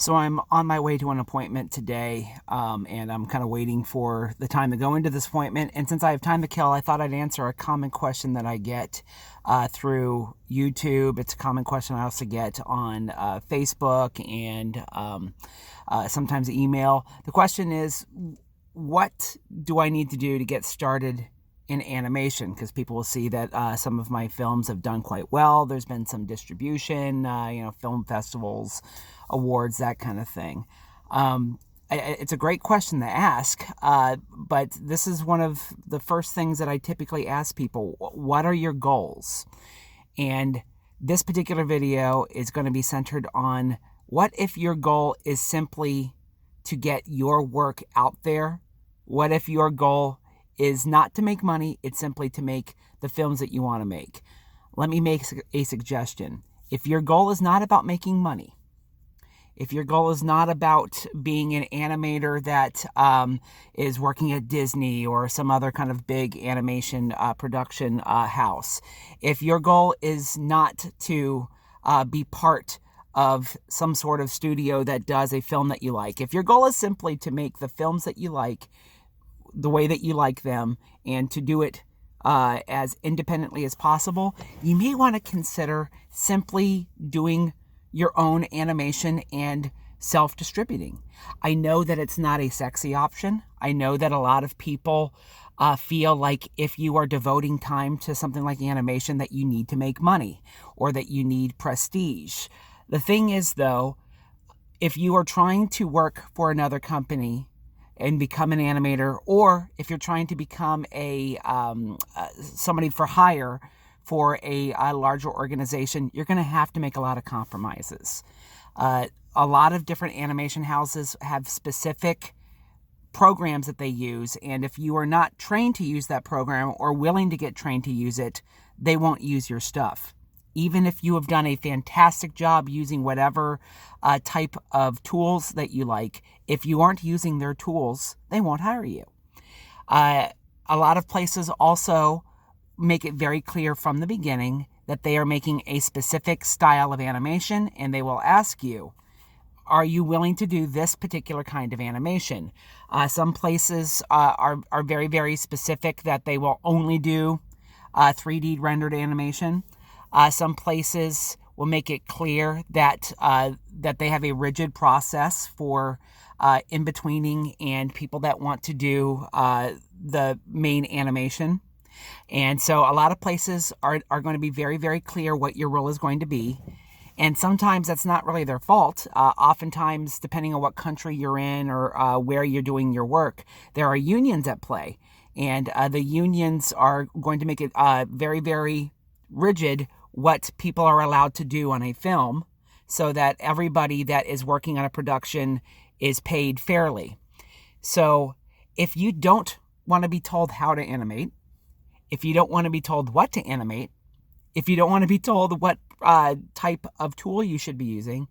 So I'm on my way to an appointment today, and I'm kind of waiting for the time to go into this appointment. And since I have time to kill, I thought I'd answer a common question that I get through YouTube. It's a common question I also get on Facebook and sometimes email. The question is, what do I need to do to get started in animation? Because people will see that some of my films have done quite well. There's been some distribution, film festivals, awards, that kind of thing. It's a great question to ask, but this is one of the first things that I typically ask people. What are your goals? And this particular video is going to be centered on what if your goal is simply to get your work out there? What if your goal is not to make money, it's simply to make the films that you want to make? Let me make a suggestion. If your goal is not about making money, if your goal is not about being an animator that is working at Disney or some other kind of big animation production house, if your goal is not to be part of some sort of studio that does a film that you like, if your goal is simply to make the films that you like the way that you like them and to do it as independently as possible, you may want to consider simply doing your own animation and self-distributing. I know that it's not a sexy option. I know that a lot of people feel like if you are devoting time to something like animation that you need to make money or that you need prestige. The thing is, though, if you are trying to work for another company and become an animator, or if you're trying to become somebody for hire for a larger organization, you're going to have to make a lot of compromises. A lot of different animation houses have specific programs that they use, and if you are not trained to use that program or willing to get trained to use it, they won't use your stuff. Even if you have done a fantastic job using whatever type of tools that you like, if you aren't using their tools, they won't hire you. A lot of places also make it very clear from the beginning that they are making a specific style of animation, and they will ask you, are you willing to do this particular kind of animation? Some places are very, very specific that they will only do 3D rendered animation. Some places will make it clear that that they have a rigid process for in-betweening and people that want to do the main animation. And so a lot of places are going to be very, very clear what your role is going to be. And sometimes that's not really their fault. Oftentimes, depending on what country you're in or where you're doing your work, there are unions at play. And the unions are going to make it very, very rigid what people are allowed to do on a film so that everybody that is working on a production is paid fairly. So if you don't want to be told how to animate, if you don't want to be told what to animate, if you don't want to be told what type of tool you should be using,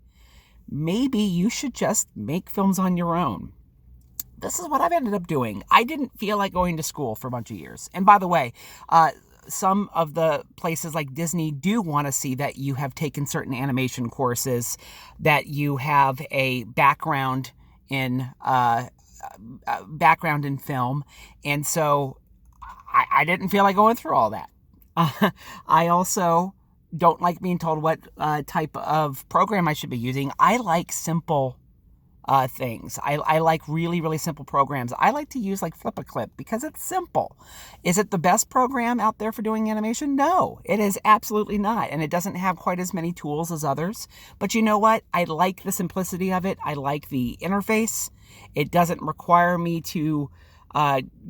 maybe you should just make films on your own. This is what I've ended up doing. I didn't feel like going to school for a bunch of years. And by the way, some of the places like Disney do want to see that you have taken certain animation courses, that you have a background in film. And so I didn't feel like going through all that. I also don't like being told what type of program I should be using. I like simple things. I like really, really simple programs. I like to use like Flip a Clip because it's simple. Is it the best program out there for doing animation? No, it is absolutely not. And it doesn't have quite as many tools as others. But you know what? I like the simplicity of it. I like the interface. It doesn't require me to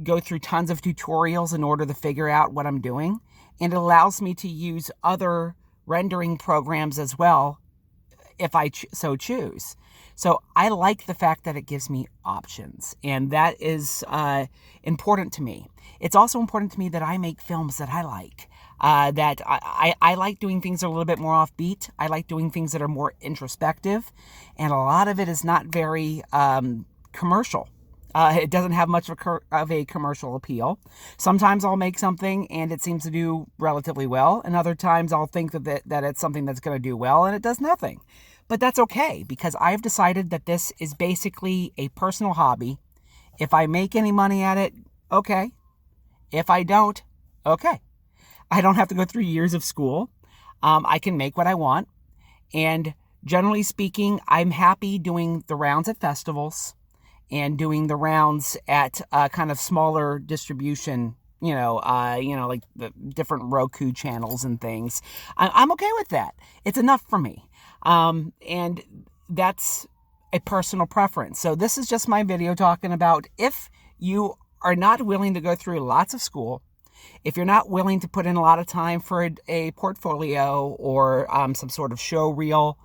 go through tons of tutorials in order to figure out what I'm doing. And it allows me to use other rendering programs as well if I so choose. So I like the fact that it gives me options, and that is important to me. It's also important to me that I make films that I like, that I like doing things that are a little bit more offbeat. I like doing things that are more introspective, and a lot of it is not very commercial. It doesn't have much of a commercial appeal. Sometimes I'll make something and it seems to do relatively well, and other times I'll think that it's something that's going to do well and it does nothing. But that's okay, because I've decided that this is basically a personal hobby. If I make any money at it, okay. If I don't, okay. I don't have to go through years of school. I can make what I want. And generally speaking, I'm happy doing the rounds at festivals and doing the rounds at kind of smaller distribution, like the different Roku channels and things. I'm okay with that. It's enough for me. And that's a personal preference. So this is just my video talking about if you are not willing to go through lots of school, if you're not willing to put in a lot of time for a portfolio or some sort of show reel,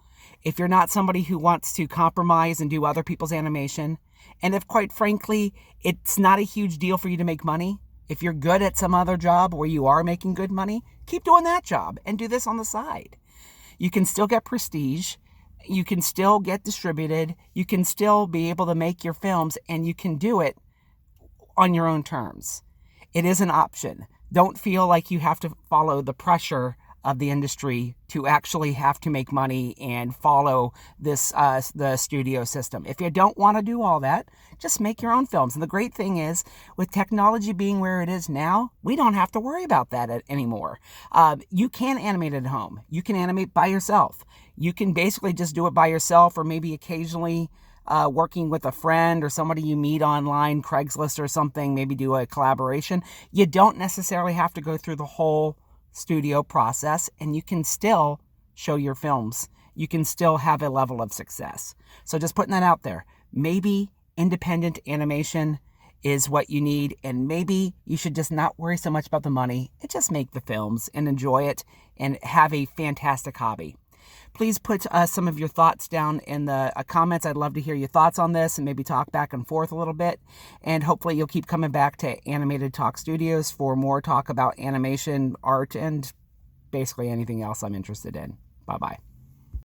if you're not somebody who wants to compromise and do other people's animation, and if, quite frankly, it's not a huge deal for you to make money, if you're good at some other job where you are making good money, keep doing that job and do this on the side. You can still get prestige. You can still get distributed. You can still be able to make your films, and you can do it on your own terms. It is an option. Don't feel like you have to follow the pressure of the industry to actually have to make money and follow this the studio system. If you don't want to do all that, just make your own films. And the great thing is, with technology being where it is now, we don't have to worry about that anymore. You can animate at home. You can animate by yourself. You can basically just do it by yourself, or maybe occasionally working with a friend or somebody you meet online, Craigslist or something, maybe do a collaboration. You don't necessarily have to go through the whole studio process, and you can still show your films. You can still have a level of success. So just putting that out there. Maybe independent animation is what you need, and maybe you should just not worry so much about the money and just make the films and enjoy it and have a fantastic hobby. Please put some of your thoughts down in the comments. I'd love to hear your thoughts on this and maybe talk back and forth a little bit. And hopefully you'll keep coming back to Animated Talk Studios for more talk about animation, art, and basically anything else I'm interested in. Bye-bye.